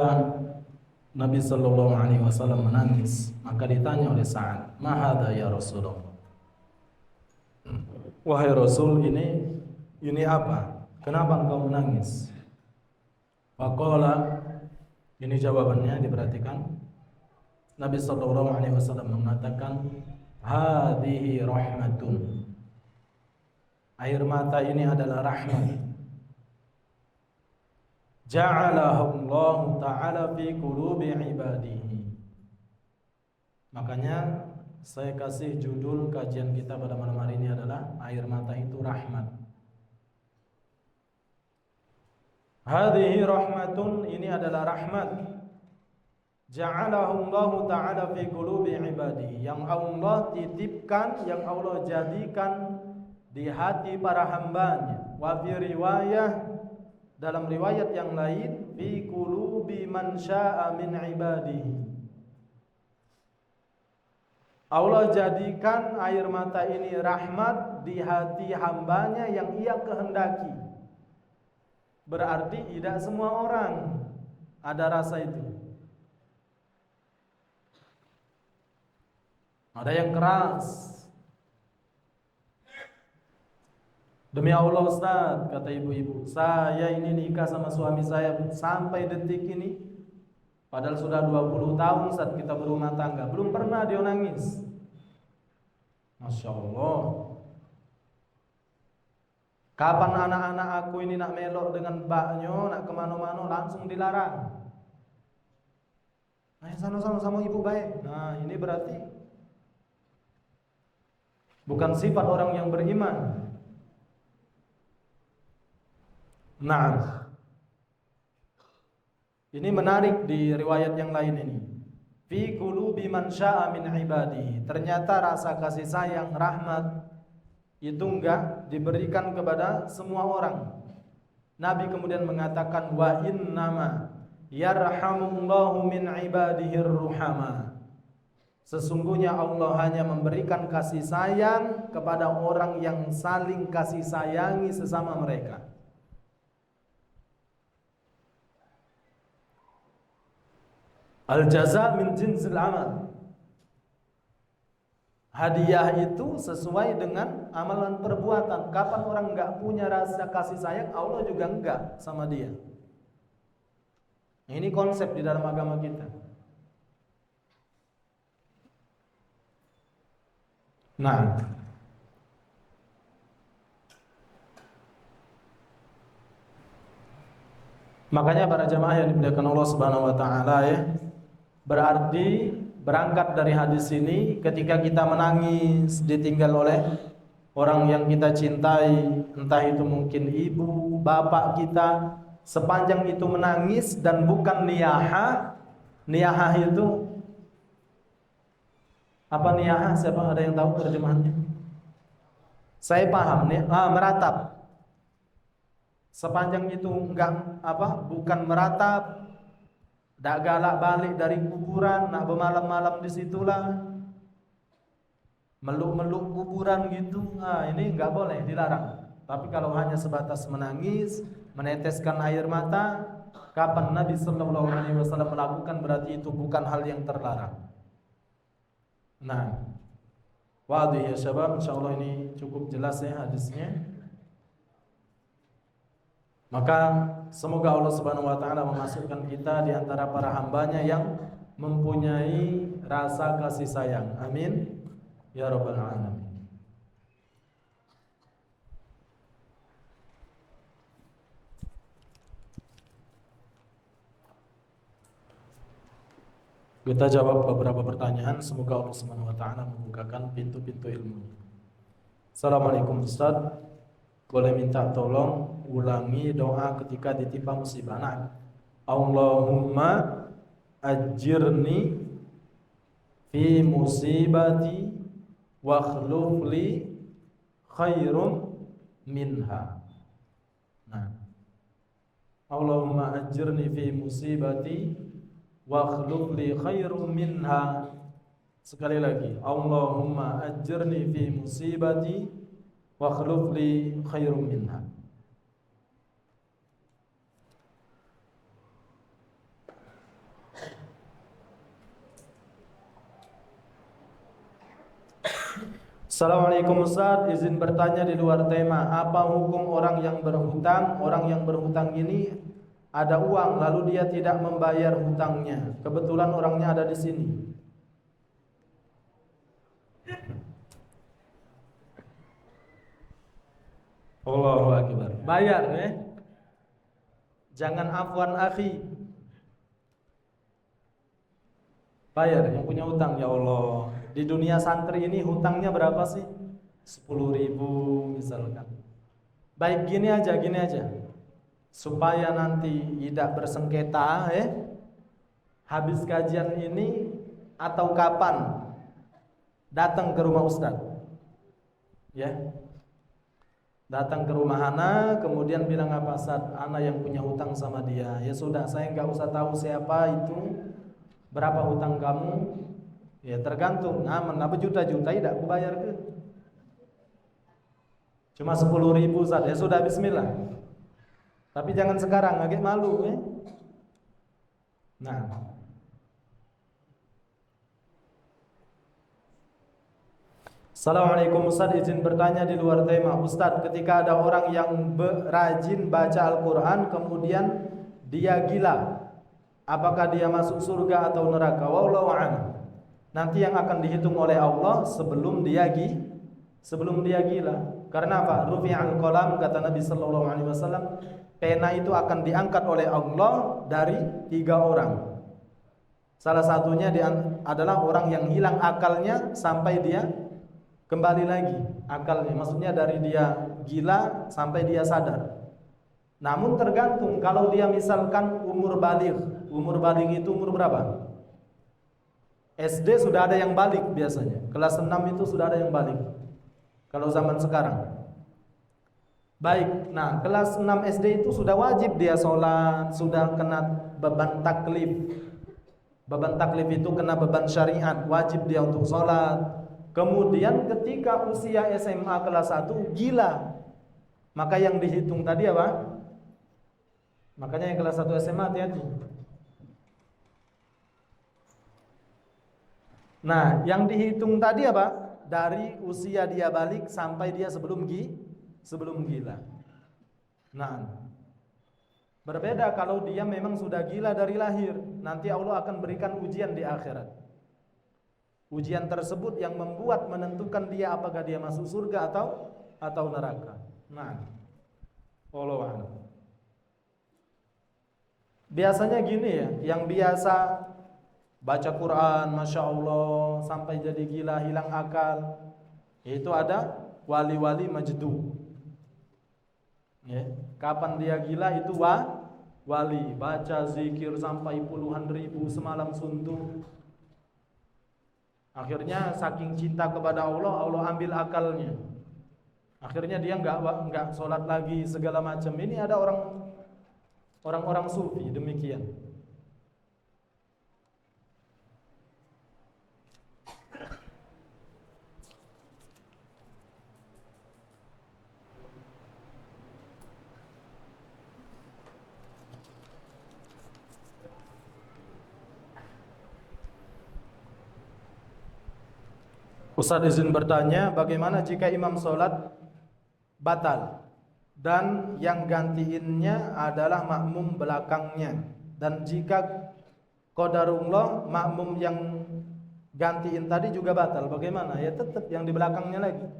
Speaker 1: Nabi sallallahu alaihi wasallam menangis, maka ditanya oleh Sa'ad, "Ma hadza ya Rasulullah?" Wahai Rasul, ini apa? Kenapa engkau menangis? Faqala, ini jawabannya, diperhatikan. Nabi sallallahu alaihi wasallam mengatakan, "Hadhihi rahmatun." Air mata ini adalah rahmat. Ja'alahu Allah Ta'ala fi qulubi ibadihi. Makanya saya kasih judul kajian kita pada malam hari ini adalah air mata itu rahmat. Hadhihi rahmatun, ini adalah rahmat. Ja'alahu Allah Ta'ala fi qulubi ibadihi, yang Allah titipkan, yang Allah jadikan di hati para hambanya. Wa fi riwayah, dalam riwayat yang lain, fi qulubi man syaa min ibadihi. Allah jadikan air mata ini rahmat di hati hambanya yang ia kehendaki. Berarti tidak semua orang ada rasa itu. Ada yang keras. Demi Allah Ustaz, kata ibu-ibu, saya ini nikah sama suami saya sampai detik ini, padahal sudah 20 tahun saat kita berumah tangga, belum pernah dia nangis. Masya Allah. Kapan anak-anak aku ini nak melok dengan baknyo, nak kemana-mana, langsung dilarang. Ayo sana-sana sama ibu baik. Nah, ini berarti bukan sifat orang yang beriman. Nah, ini menarik di riwayat yang lain ini. Fi qulubi man syaa min ibadihi. Ternyata rasa kasih sayang, rahmat itu enggak diberikan kepada semua orang. Nabi kemudian mengatakan, wa innama yarhamullahu min ibadihi ruhama. Sesungguhnya Allah hanya memberikan kasih sayang kepada orang yang saling kasih sayangi sesama mereka. Al-jaza min jinsil amal. Hadiah itu sesuai dengan amalan perbuatan. Kapan orang enggak punya rasa kasih sayang, Allah juga enggak sama dia. Ini konsep di dalam agama kita. Nah, makanya para jamaah yang dimuliakan Allah Subhanahu wa taala ya, berarti berangkat dari hadis ini, ketika kita menangis ditinggal oleh orang yang kita cintai, entah itu mungkin ibu, bapak kita, sepanjang itu menangis dan bukan niyaha. Niyaha itu apa niyaha? Siapa ada yang tahu terjemahannya? Saya paham nih, meratap. Sepanjang itu enggak bukan meratap, tak galak balik dari kuburan, nak bermalam-malam di situlah, meluk-meluk kuburan gitu. Nah, ini enggak boleh, dilarang. Tapi kalau hanya sebatas menangis, meneteskan air mata, kapan Nabi sallallahu alaihi wasallam melakukan, berarti itu bukan hal yang terlarang. Nah, wadih ya syabab, insyaallah ini cukup jelas ya hadisnya. Maka semoga Allah Subhanahu wa taala memasukkan kita di antara para hambanya yang mempunyai rasa kasih sayang. Amin ya rabbal alamin. Kita jawab beberapa pertanyaan, semoga Allah Subhanahu wa taala membukakan pintu-pintu ilmu. Assalamualaikum Ustaz, boleh minta tolong ulangi doa ketika ditimpa musibah. Nah, Allahumma ajirni fi musibati wa akhluf li khairum minha. Nah, Allahumma ajirni fi musibati wa akhluf li khairum minha. Sekali lagi, Allahumma ajirni fi musibati wa akhluf li khairum minha. Assalamualaikum Ustaz, izin bertanya di luar tema. Apa hukum orang yang berhutang? Orang yang berhutang ini ada uang lalu dia tidak membayar hutangnya. Kebetulan orangnya ada di sini. Allahu Akbar. Bayar ya. Jangan afwan akhi. Bayar yang punya hutang, ya Allah. Di dunia santri ini hutangnya berapa sih? 10.000 misalkan. Baik, gini aja. Supaya nanti tidak bersengketa habis kajian ini atau kapan datang ke rumah Ustaz. Ya. Datang ke rumah Ana, kemudian bilang apa Ustaz? Ana yang punya hutang sama dia. Ya sudah, saya enggak usah tahu siapa itu. Berapa hutang kamu? Ya tergantung. Aman, apa juta-juta tidak aku bayar ke? Cuma 10.000 Ustaz. Ya sudah, bismillah. Tapi jangan sekarang, agak malu Nah. Assalamualaikum Ustaz, izin bertanya di luar tema. Ustaz, ketika ada orang yang rajin baca Al-Quran kemudian dia gila, apakah dia masuk surga atau neraka? Wallahu a'lam. Nanti yang akan dihitung oleh Allah sebelum dia gila. Karena apa? Rufi'al qalam, kata Nabi sallallahu alaihi wasallam, pena itu akan diangkat oleh Allah dari 3 orang. Salah satunya adalah orang yang hilang akalnya sampai dia kembali lagi akalnya. Maksudnya dari dia gila sampai dia sadar. Namun tergantung, kalau dia misalkan umur baligh. Umur baligh itu umur berapa? SD sudah ada yang baligh biasanya. Kelas 6 itu sudah ada yang baligh. Kalau zaman sekarang. Baik, nah kelas 6 SD itu sudah wajib dia sholat, sudah kena beban taklif. Beban taklif itu kena beban syariat, wajib dia untuk sholat. Kemudian ketika usia SMA kelas 1 gila. Maka yang dihitung tadi apa? Makanya yang kelas 1 SMA hati-hati. Nah, yang dihitung tadi apa? Dari usia dia balik sampai dia sebelum gila. Nah, berbeda kalau dia memang sudah gila dari lahir. Nanti Allah akan berikan ujian di akhirat. Ujian tersebut yang membuat menentukan dia apakah dia masuk surga atau neraka. Nah, wallahu a'lam. Biasanya gini ya, yang biasa baca Quran, masya Allah, sampai jadi gila, hilang akal, itu ada wali-wali majdu. Ya, kapan dia gila itu wali, baca zikir sampai puluhan ribu semalam suntuk. Akhirnya saking cinta kepada Allah, Allah ambil akalnya. Akhirnya dia enggak sholat lagi segala macam. Ini ada orang-orang sufi demikian. Ustaz izin bertanya, bagaimana jika imam sholat batal dan yang gantiinnya adalah makmum belakangnya, dan jika qadarullah makmum yang gantiin tadi juga batal, bagaimana? Ya tetap yang di belakangnya lagi.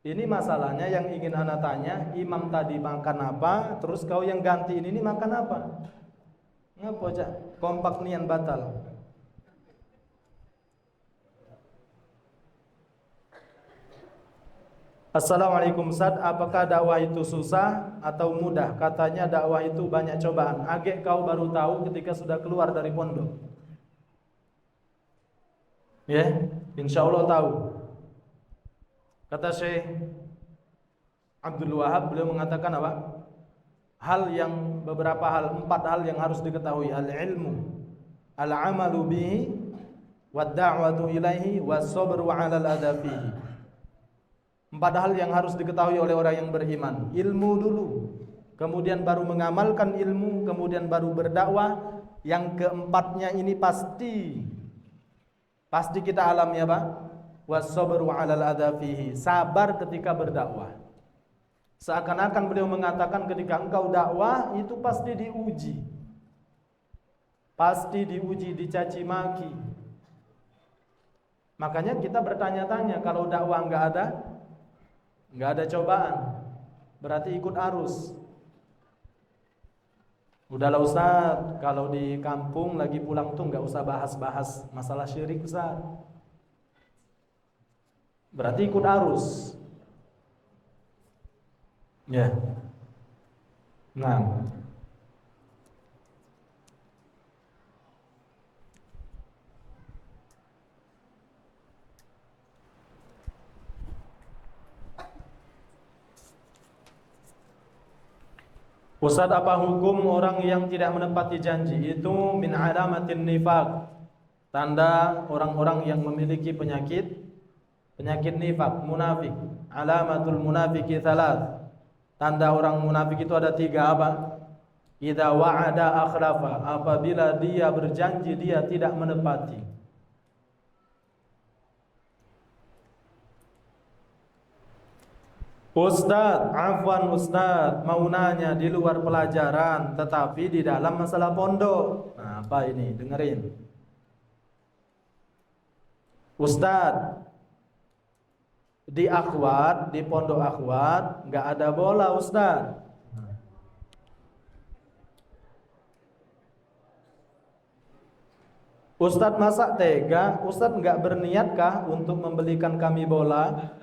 Speaker 1: Ini masalahnya yang ingin ana tanya, imam tadi makan apa, terus kau yang gantiin ini makan apa? Ngapa aja kompak nian batal? Assalamualaikum Ustaz, apakah dakwah itu susah atau mudah? Katanya dakwah itu banyak cobaan. Agak kau baru tahu ketika sudah keluar dari pondok. Ya, insya Allah tahu. Kata Syekh Abdul Wahab, beliau mengatakan apa? empat hal yang harus diketahui: al-ilmu, al-amalu bihi, wad-da'watu ilaihi, was-sabru 'alal adza fihi. Empat hal yang harus diketahui oleh orang yang beriman. Ilmu dulu, kemudian baru mengamalkan ilmu, kemudian baru berdakwah. Yang keempatnya ini pasti kita alami apa? Was-sabru 'alal adza fihi, sabar ketika berdakwah. Seakan-akan beliau mengatakan ketika engkau dakwah itu pasti diuji. Pasti diuji, dicaci maki. Makanya kita bertanya-tanya, kalau dakwah enggak ada cobaan, berarti ikut arus. Udahlah Ustaz, kalau di kampung lagi pulang tuh enggak usah bahas-bahas masalah syirik Ustaz. Berarti ikut arus. Ya. Nah, Ustaz, apa hukum orang yang tidak menepati janji? Itu min alamatin nifaq. Tanda orang-orang yang memiliki penyakit nifaq, munafik. Alamatul munafiki thalath. Tanda orang munafik itu ada 3 apa? Idza wa'ada akhlafa, apabila dia berjanji dia tidak menepati. Ustaz, afwan Ustaz, mau nanya di luar pelajaran tetapi di dalam masalah pondok. Nah, apa ini? Dengerin. Ustaz, di akhwat, di pondok akhwat enggak ada bola Ustaz. Ustaz, masa tega? Ustaz enggak berniatkah untuk membelikan kami bola?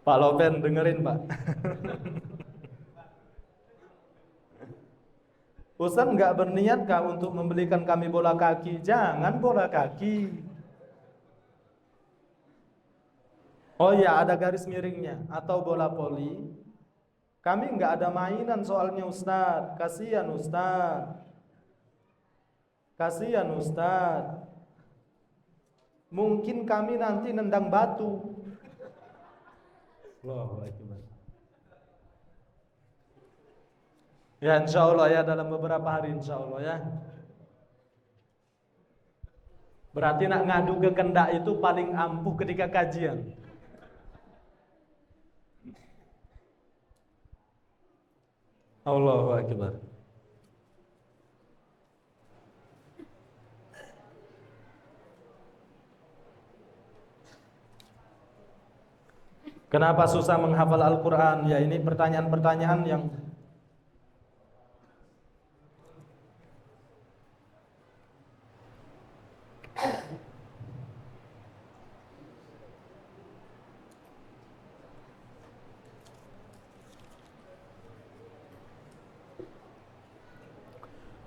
Speaker 1: Pak Lopen dengerin Pak. Ustaz enggak berniatkah untuk membelikan kami bola kaki? Jangan bola kaki. Oh ya, ada garis miringnya. Atau bola voli. Kami enggak ada mainan soalnya Ustaz. Kasihan Ustaz. Kasihan Ustaz. Mungkin kami nanti nendang batu. Allahu Akbar. Ya insya Allah ya, dalam beberapa hari insya Allah ya. Berarti nak ngadu ke kendak itu paling ampuh ketika kajian. Allahu Akbar. Kenapa susah menghafal Al-Quran? Ya ini pertanyaan-pertanyaan yang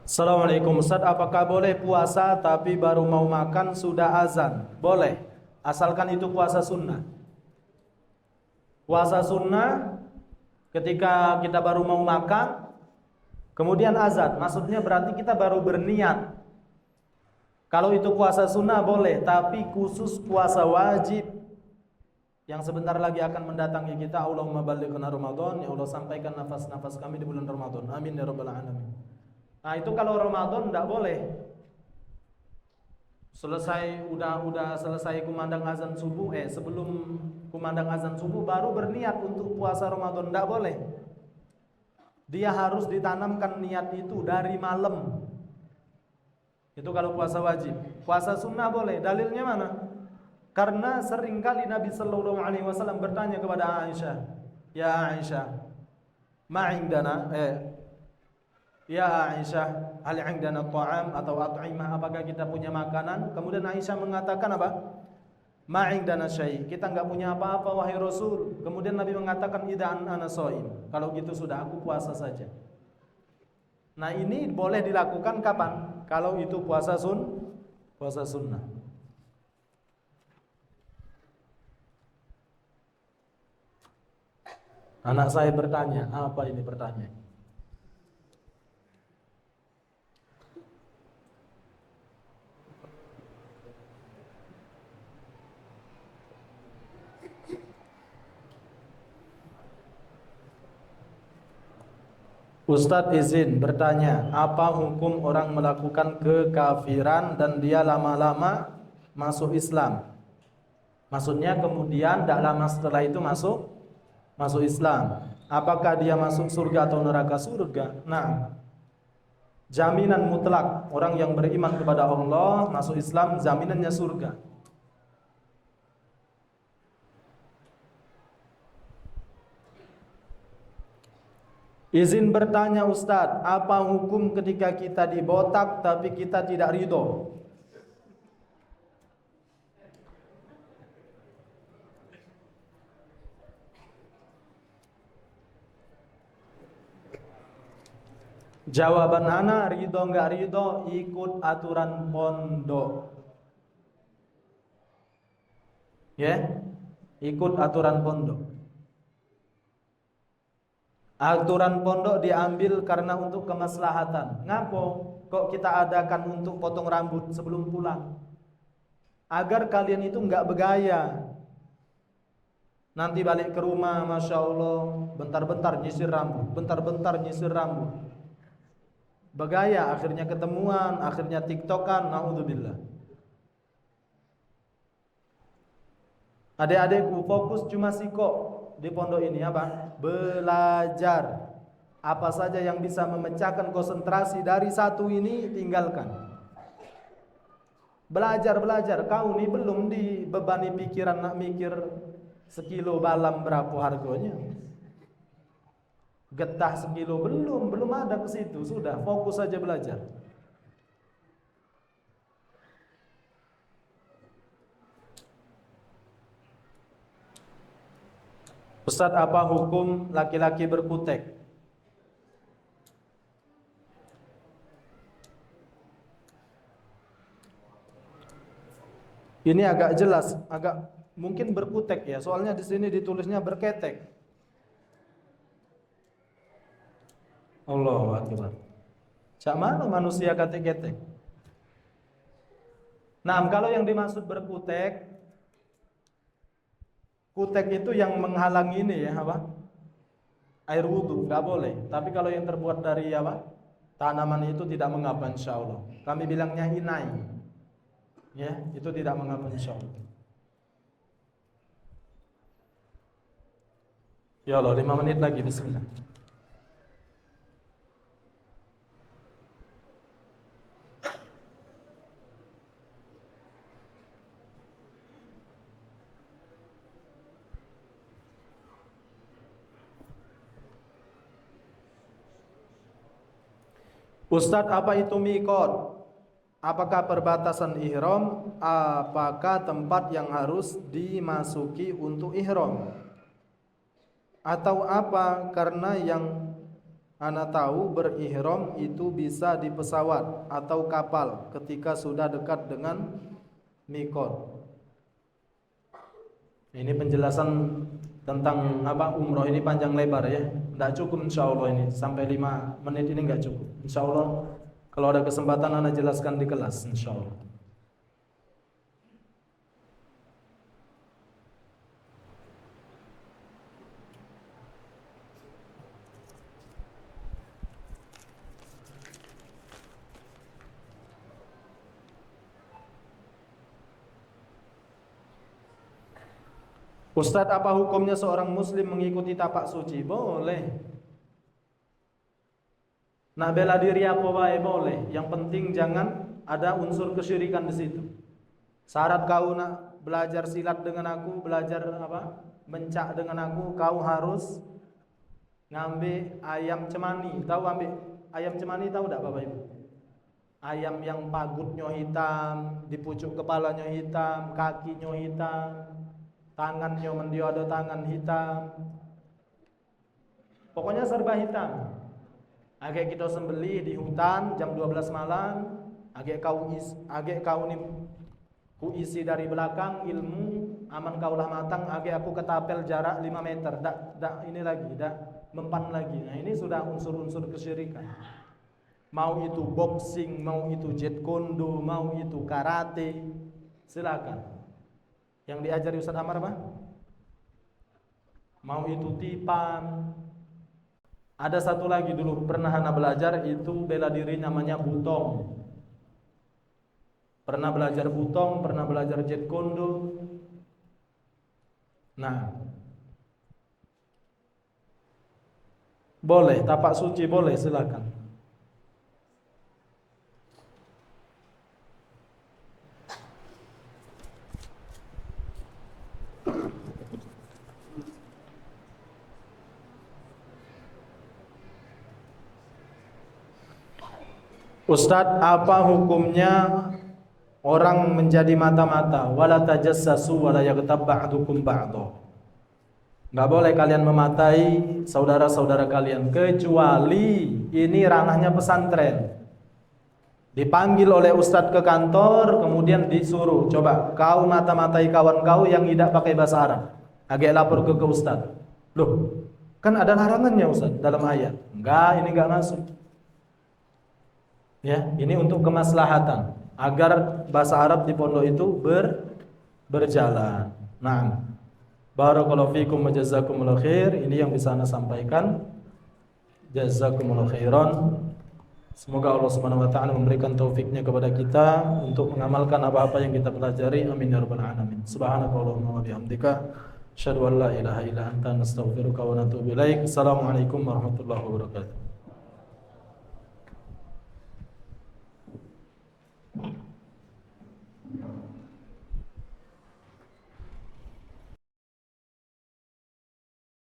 Speaker 1: Assalamualaikum Ustaz, apakah boleh puasa tapi baru mau makan sudah azan? Boleh, asalkan itu puasa sunnah. Puasa sunnah ketika kita baru mau makan kemudian azan, maksudnya berarti kita baru berniat. Kalau itu puasa sunnah boleh, tapi khusus puasa wajib yang sebentar lagi akan mendatangi kita, Allahumma ballighna Ramadan, ya Allah sampaikan nafas-nafas kami di bulan Ramadan. Amin ya rabbal alamin. Nah, itu kalau Ramadan enggak boleh. Udah selesai kumandang azan subuh, sebelum kumandang azan subuh baru berniat untuk puasa Ramadan, enggak boleh. Dia harus ditanamkan niat itu dari malam. Itu kalau puasa wajib. Puasa sunnah boleh. Dalilnya mana? Karena seringkali Nabi sallallahu alaihi wasallam bertanya kepada Aisyah, "Ya Aisyah, ma indana Ya Aisyah, hal indana ta'am atau at'imah, apakah kita punya makanan?" Kemudian Aisyah mengatakan apa? Ma indana syai', kita enggak punya apa-apa wahai Rasul. Kemudian Nabi mengatakan idza ana shaim, kalau gitu sudah aku puasa saja. Nah, ini boleh dilakukan kapan? Kalau itu puasa sunnah. Anak saya bertanya, apa ini bertanya? Ustadz izin bertanya, apa hukum orang melakukan kekafiran dan dia lama-lama masuk Islam? Maksudnya kemudian tidak lama setelah itu masuk Islam. Apakah dia masuk surga atau neraka surga? Nah, jaminan mutlak orang yang beriman kepada Allah masuk Islam, jaminannya surga. Izin bertanya Ustadz, apa hukum ketika kita dibotak tapi kita tidak ridho? Jawaban ana, ridho nggak ridho ikut aturan pondok. Ya, ikut aturan pondok. Aturan pondok diambil karena untuk kemaslahatan. Ngapo? Kok kita adakan untuk potong rambut sebelum pulang? Agar kalian itu nggak begaya. Nanti balik ke rumah, masya Allah, bentar-bentar nyisir rambut, bentar-bentar nyisir rambut. Begaya, akhirnya ketemuan, akhirnya tiktokan, naudzubillah. Adik-adikku fokus cuma kok di pondok ini apa? Belajar. Apa saja yang bisa memecahkan konsentrasi dari satu ini tinggalkan. Belajar. Kau ini belum dibebani pikiran nak mikir sekilo balam berapa harganya. Getah sekilo belum ada ke situ, sudah fokus saja belajar. Ustadz, apa hukum laki-laki berkutek? Ini agak jelas, agak mungkin berkutek ya, soalnya di sini ditulisnya berketek. Allahu Akbar. Cak mana manusia ketek-ketek? Nah, kalau yang dimaksud berkutek, kutek itu yang menghalangi ini ya apa? Air wudhu, nggak boleh. Tapi kalau yang terbuat dari apa? Tanaman itu tidak mengapa insya Allah. Kami bilangnya inai. Ya, itu tidak mengapa insya Allah. Ya Allah, 5 menit lagi, bismillah. Ustadz, apa itu miqat? Apakah perbatasan ihram? Apakah tempat yang harus dimasuki untuk ihram? Atau apa? Karena yang ana tahu berihram itu bisa di pesawat atau kapal ketika sudah dekat dengan miqat. Ini penjelasan tentang apa umroh ini panjang lebar ya. Tidak cukup insya Allah ini sampai 5 menit ini nggak cukup. Insya Allah kalau ada kesempatan ana jelaskan di kelas insya Allah. Ustadz, apa hukumnya seorang muslim mengikuti tapak suci? Boleh. Nak bela diri apa baik boleh. Yang penting jangan ada unsur kesyirikan di situ. Syarat kau nak belajar silat dengan aku, belajar apa? Mencak dengan aku, kau harus ngambil ayam cemani. Tahu ambil ayam cemani, tahu tak Bapak Ibu? Ayam yang pagutnya hitam, di pucuk kepalanya hitam, kakinya hitam, tangannya mendio ada tangan hitam. Pokoknya serba hitam. Agak kita sembelih di hutan jam 12 malam, agak kau ni ku isi dari belakang ilmu aman kaulah matang age aku ketapel jarak 5 meter, dak ini lagi, dak mempan lagi. Nah, ini sudah unsur-unsur kesyirikan. Mau itu boxing, mau itu jet kondo, mau itu karate, silakan. Yang diajari Ustaz Amar apa? Mau itu tipan. Ada satu lagi dulu pernah ana belajar, itu bela diri namanya butong. Pernah belajar butong, pernah belajar jet kondo. Nah, boleh tapak suci, boleh, silakan. Ustadz, apa hukumnya orang menjadi mata-mata? Wala tajassasu wala yaghtab ba'dukum ba'dha. Enggak boleh kalian mematai saudara-saudara kalian, kecuali ini ranahnya pesantren. Dipanggil oleh ustadz ke kantor, kemudian disuruh, coba kau mata-matai kawan kau yang tidak pakai bahasa Arab. Agak lapor ke ustadz. Loh, kan ada larangannya ustadz dalam ayat. Enggak, ini enggak masuk. Ya, ini untuk kemaslahatan agar bahasa Arab di pondok itu berjalan. Nah, barakallahu fikum wa jazakumullahu khair. Ini yang bisa Anda sampaikan. Jazakumullahu khairan. Semoga Allah Subhanahu wa taala memberikan taufiknya kepada kita untuk mengamalkan apa-apa yang kita pelajari. Amin ya rabbal alamin. Subhanakallahumma wa bihamdika asyhadu an la ilaha illa anta nastaghfiruka wa natubu ilaik. Assalamualaikum warahmatullahi wabarakatuh.